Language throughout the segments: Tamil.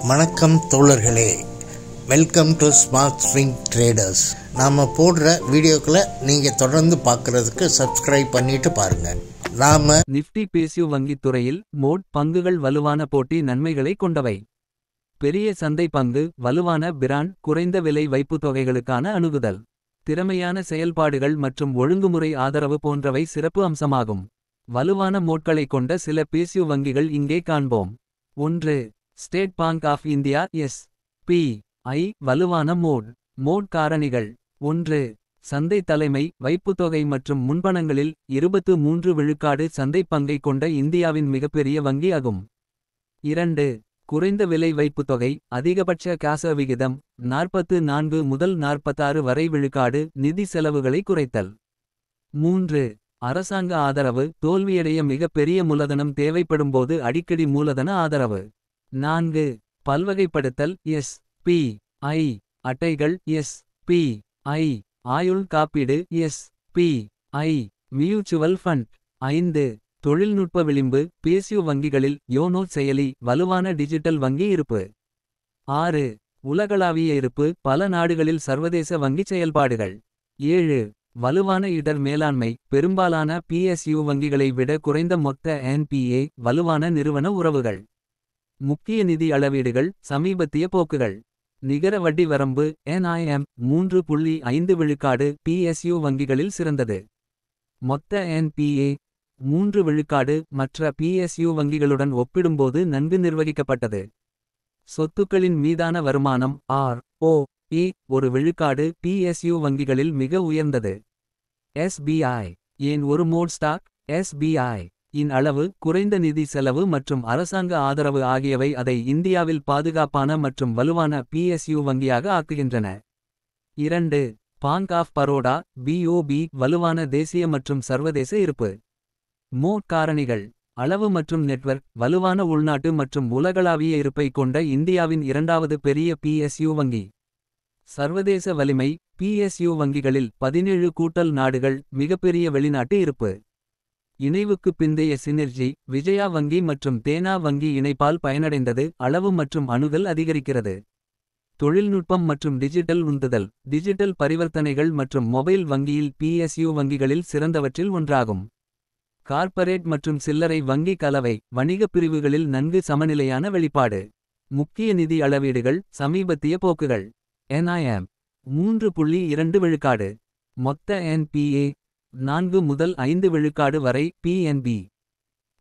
வணக்கம் தோழர்களே, welcome to smart swing traders. நாம் போடுற வீடியோக்களை நீங்கள் தொடர்ந்து பார்க்குறதுக்கு சப்ஸ்கிரைப் பண்ணிட்டு பாருங்கள். நிஃப்டி பேசிவ் வங்கித் துறையில் மோட் பங்குகள் வலுவான போட்டி நன்மைகளை கொண்டவை. பெரிய சந்தை பங்கு, வலுவான பிராண்ட், குறைந்த விலை வைப்புத் தொகைகளுக்கான அணுகுதல், திறமையான செயல்பாடுகள் மற்றும் ஒழுங்குமுறை ஆதரவு போன்றவை சிறப்பு அம்சமாகும். வலுவான மோட்களை கொண்ட சில பேசிவ் வங்கிகள் இங்கே காண்போம். 1. State bank of India SBI. வலுவான மோட் காரணிகள். 1. சந்தை தலைமை, வைப்புத்தொகை மற்றும் முன்பணங்களில் 23 விழுக்காடு சந்தை பங்கை கொண்ட இந்தியாவின் மிகப்பெரிய வங்கி ஆகும். 2. குறைந்த விலை வைப்புத்தொகை, அதிகபட்ச காச விகிதம் 44 முதல் 46 வரை விழுக்காடு, நிதி செலவுகளை குறைத்தல். 3. அரசாங்க ஆதரவு, தோல்வியடைய மிக பெரிய மூலதனம் தேவைப்படும்போது அடிக்கடி மூலதன ஆதரவு. 4. பல்வகைப்படுத்தல், எஸ்.பி.ஐ. அட்டைகள், எஸ்.பி.ஐ. ஆயுள் காப்பீடு, எஸ்.பி.ஐ. Mutual fund. 5. தொழில்நுட்ப விளிம்பு, பேசிவ் வங்கிகளில் யோனோ செயலி, வலுவான டிஜிட்டல் வங்கி இருப்பு. 6. உலகளாவிய இருப்பு, பல நாடுகளில் சர்வதேச வங்கி செயல்பாடுகள். 7. வலுவான இடர் மேலாண்மை, பெரும்பாலான PSU வங்கிகளை விட குறைந்த மொத்த NPA, வலுவான நிறுவன உறவுகள். முக்கிய நிதி அளவீடுகள், சமீபத்திய போக்குகள். நிகர வட்டி வரம்பு NIM 3.5 விழுக்காடு PSU வங்கிகளில் சிறந்தது. மொத்த NPA 3 விழுக்காடு மற்ற PSU வங்கிகளுடன் ஒப்பிடும்போது நன்கு நிர்வகிக்கப்பட்டது. சொத்துக்களின் மீதான வருமானம் ROE 1 விழுக்காடு PSU வங்கிகளில் மிக உயர்ந்தது. SBI ஏன் ஒரு மோட் ஸ்டாக்? SBI இன் அளவு, குறைந்த நிதி செலவு மற்றும் அரசாங்க ஆதரவு ஆகியவை அதை இந்தியாவில் பாதுகாப்பான மற்றும் வலுவான PSU வங்கியாக ஆக்குகின்றன. 2. பாங்க் ஆஃப் பரோடா BOB, வலுவான தேசிய மற்றும் சர்வதேச இருப்பு. மோட் காரணிகள், அளவு மற்றும் நெட்வொர்க், வலுவான உள்நாட்டு மற்றும் உலகளாவிய இருப்பை கொண்ட இந்தியாவின் இரண்டாவது பெரிய PSU வங்கி. சர்வதேச வலிமை, PSU வங்கிகளில் 17 கூட்டல் நாடுகள், மிகப்பெரிய வெளிநாட்டு இருப்பு. இணைவுக்கு பிந்தைய சினர்ஜி, விஜயா வங்கி மற்றும் தேனா வங்கி இணைப்பால் பயனடைந்தது, அளவு மற்றும் அணுகல் அதிகரிக்கிறது. தொழில்நுட்பம் மற்றும் டிஜிட்டல் உந்துதல், டிஜிட்டல் பரிவர்த்தனைகள் மற்றும் மொபைல் வங்கியில் PSU வங்கிகளில் சிறந்தவற்றில் ஒன்றாகும். கார்ப்பரேட் மற்றும் சில்லறை வங்கி கலவை, வணிகப் பிரிவுகளில் நன்கு சமநிலையான வெளிப்பாடு. முக்கிய நிதி அளவீடுகள், சமீபத்திய போக்குகள். NIM 3.2 விழுக்காடு. மொத்த NPA 4 முதல் 5 விழுக்காடு வரை PNB.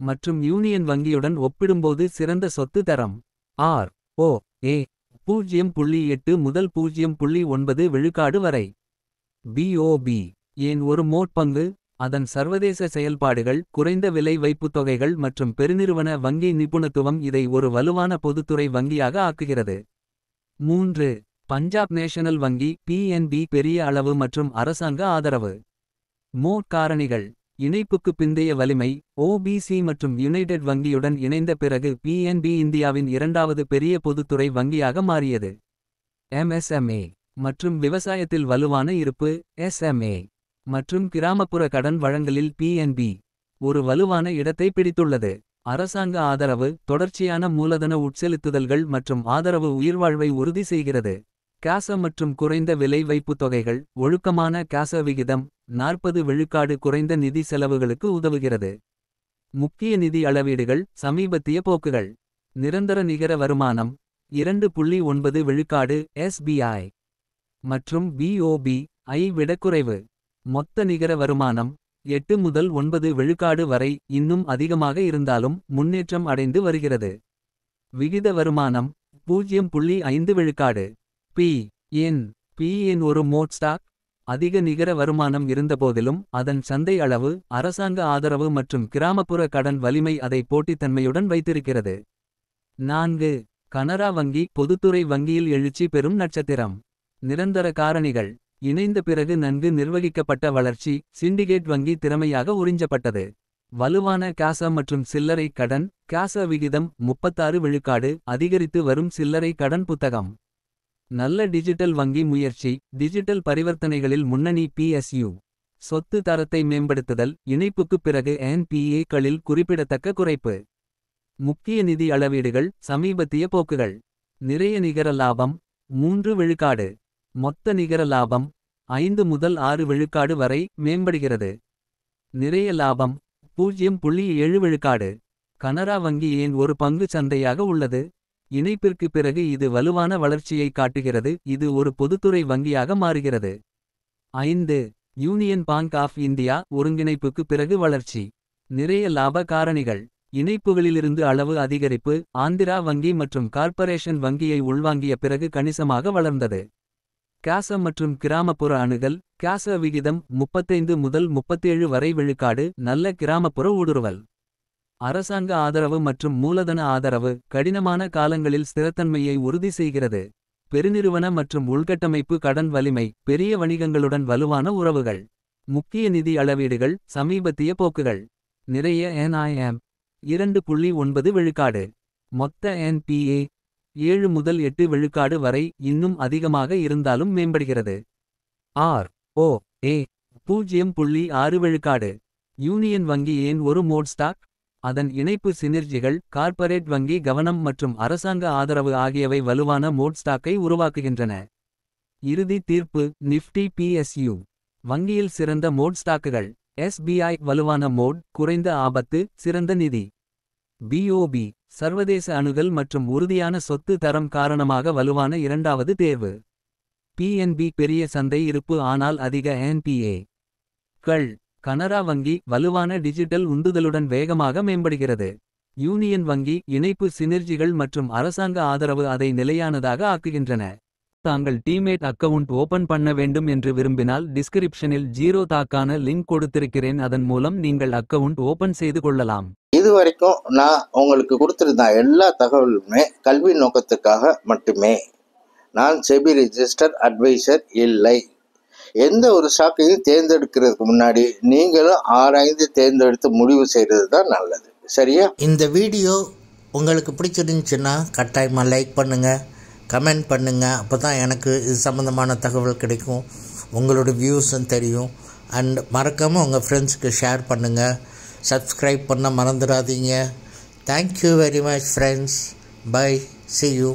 மற்றும் யூனியன் வங்கியுடன் ஒப்பிடும்போது சிறந்த சொத்து தரம். ROA 0.8 முதல் 0.9 விழுக்காடு வரை. BOB ஏன் ஒரு மோட் பங்கு? அதன் சர்வதேச செயல்பாடுகள், குறைந்த விலை வைப்புத் தொகைகள் மற்றும் பெருநிறுவன வங்கி நிபுணத்துவம் இதை ஒரு வலுவான பொதுத்துறை வங்கியாக ஆக்குகிறது. 3. பஞ்சாப் நேஷனல் வங்கி PNB, பெரிய அளவு மற்றும் அரசாங்க ஆதரவு. மோட் காரணிகள், இணைப்புக்கு பிந்தைய வலிமை, OBC மற்றும் யுனைடெட் வங்கியுடன் இணைந்த பிறகு PNB இந்தியாவின் இரண்டாவது பெரிய பொதுத்துறை வங்கியாக மாறியது. MSME மற்றும் விவசாயத்தில் வலுவான இருப்பு, SMA மற்றும் கிராமப்புற கடன் வழங்கலில் PNB ஒரு வலுவான இடத்தை பிடித்துள்ளது. அரசாங்க ஆதரவு, தொடர்ச்சியான மூலதன உட்செலுத்துதல்கள் மற்றும் ஆதரவு உயிர்வாழ்வை உறுதி செய்கிறது. காச மற்றும் குறைந்த விலை வைப்புத் தொகைகள், ஒழுக்கமான காச விகிதம் 40 விழுக்காடு குறைந்த நிதி செலவுகளுக்கு உதவுகிறது. முக்கிய நிதி அளவீடுகள், சமீபத்திய போக்குகள். நிரந்தர நிகர வருமானம் 2.9 விழுக்காடு SBI மற்றும் BOB ஐ விட குறைவு. மொத்த நிகர வருமானம் 8 முதல் 9 விழுக்காடு வரை, இன்னும் அதிகமாக இருந்தாலும் முன்னேற்றம் அடைந்து வருகிறது. விகித வருமானம் 0.5 விழுக்காடு. PN ஒரு மோட் ஸ்டாக். அதிக நிகர வருமானம் இருந்தபோதிலும் அதன் சந்தை அளவு, அரசாங்க ஆதரவு மற்றும் கிராமப்புற கடன் வலிமை அதை போட்டித்தன்மையுடன் வைத்திருக்கிறது. 4. கனரா வங்கி, பொதுத்துறை வங்கியில் எழுச்சி பெறும் நட்சத்திரம். நிரந்தர காரணிகள், இணைந்த பிறகு நன்கு நிர்வகிக்கப்பட்ட வளர்ச்சி, சிண்டிகேட் வங்கி திறமையாக உறிஞ்சப்பட்டது. வலுவான காச மற்றும் சில்லறை கடன், காச விகிதம் 36 விழுக்காடு, அதிகரித்து வரும் சில்லறை கடன் புத்தகம். நல்ல டிஜிட்டல் வங்கி முயற்சி, டிஜிட்டல் பரிவர்த்தனைகளில் முன்னணி PSU. சொத்து தரத்தை மேம்படுத்துதல், இணைப்புக்குப் பிறகு NPA களில் குறிப்பிடத்தக்க குறைப்பு. முக்கிய நிதி அளவீடுகள், சமீபத்திய போக்குகள். நிறைய நிகர லாபம் 3 விழுக்காடு. மொத்த நிகர லாபம் 5 முதல் 6 விழுக்காடு வரை மேம்படுகிறது. நிறைய லாபம் 0.7 விழுக்காடு. கனரா வங்கி ஏன் ஒரு பங்கு சந்தையாக உள்ளது? இணைப்பிற்கு பிறகு இது வலுவான வளர்ச்சியை காட்டுகிறது. இது ஒரு பொதுத்துறை வங்கியாக மாறுகிறது. 5. யூனியன் பாங்க் ஆஃப் இந்தியா ஒருங்கிணைப்புக்கு பிறகு வளர்ச்சி. நிறைய லாப காரணிகள். இணைப்புகளிலிருந்து அளவு அதிகரிப்பு. ஆந்திரா வங்கி மற்றும் கார்ப்பரேஷன் வங்கியை உள்வாங்கிய பிறகு கணிசமாக வளர்ந்தது. காச மற்றும் கிராமப்புற அணுகல். காச விகிதம் 35 முதல் 37 வரை விழுக்காடு. நல்ல கிராமப்புற ஊடுருவல். அரசாங்க ஆதரவு மற்றும் மூலதன ஆதரவு கடினமான காலங்களில் ஸ்திரத்தன்மையை உறுதி செய்கிறது. பெருநிறுவன மற்றும் உள்கட்டமைப்பு கடன் வலிமை. பெரிய வணிகங்களுடன் வலுவான உறவுகள். முக்கிய நிதி அளவீடுகள். சமீபத்திய போக்குகள். நிறைய NIM 2.9 விழுக்காடு. மொத்த NPA 7 முதல் 8 விழுக்காடு வரை இன்னும் அதிகமாக இருந்தாலும் மேம்படுகிறது. ROA 0.6 விழுக்காடு. யூனியன் வங்கி ஏன் ஒரு மோட் ஸ்டாக்? அதன் இணைப்பு சினர்ஜிகள். கார்ப்பரேட் வங்கி கவனம் மற்றும் அரசாங்க ஆதரவு ஆகியவை வலுவான மோட் ஸ்டாக்கை உருவாக்குகின்றன. இறுதி தீர்ப்பு. நிஃப்டி PSU வங்கியில் சிறந்த மோட் ஸ்டாக்குகள். SBI வலுவான மோட், குறைந்த ஆபத்து, சிறந்த நிதி. BOB சர்வதேச அணுகல் மற்றும் உறுதியான சொத்து தரம் காரணமாக வலுவான இரண்டாவது தேர்வு. PNB பெரிய சந்தை இருப்பு ஆனால் அதிக NPA கள். கனரா வங்கி வலுவான டிஜிட்டல் உந்துதலுடன் வேகமாக மேம்படுகிறது. யூனியன் வங்கி இணைப்பு சினர்ஜிகள் மற்றும் அரசாங்க ஆதரவு அதை நிலையானதாக ஆக்குகின்றன. தாங்கள் டீமேட் அக்கவுண்ட் ஓபன் பண்ண வேண்டும் என்று விரும்பினால் டிஸ்கிரிப்ஷனில் ஜீரோதாக்கான லிங்க் கொடுத்திருக்கிறேன். அதன் மூலம் நீங்கள் அக்கவுண்ட் ஓபன் செய்து கொள்ளலாம். இதுவரைக்கும் நான் உங்களுக்கு கொடுத்திருந்த எல்லா தகவலுமே கல்வி நோக்கத்துக்காக மட்டுமே. நான் செபி ரெஜிஸ்டர் அட்வைசர் இல்லை. எந்த ஒரு ஸ்டாக்கையும் தேர்ந்தெடுக்கிறதுக்கு முன்னாடி நீங்களும் ஆராய்ந்து தேர்ந்தெடுத்து முடிவு செய்கிறது தான் நல்லது. சரியா? இந்த வீடியோ உங்களுக்கு பிடிச்சிருந்துச்சுன்னா கட்டாயமாக லைக் பண்ணுங்கள், கமெண்ட் பண்ணுங்கள். அப்போ தான் எனக்கு இது சம்மந்தமான தகவல் கிடைக்கும், உங்களோட வியூஸும் தெரியும். அண்ட் மறக்காமல் உங்கள் ஃப்ரெண்ட்ஸுக்கு ஷேர் பண்ணுங்கள். சப்ஸ்கிரைப் பண்ண மறந்துடாதீங்க. Thank you very much friends. Bye. See you.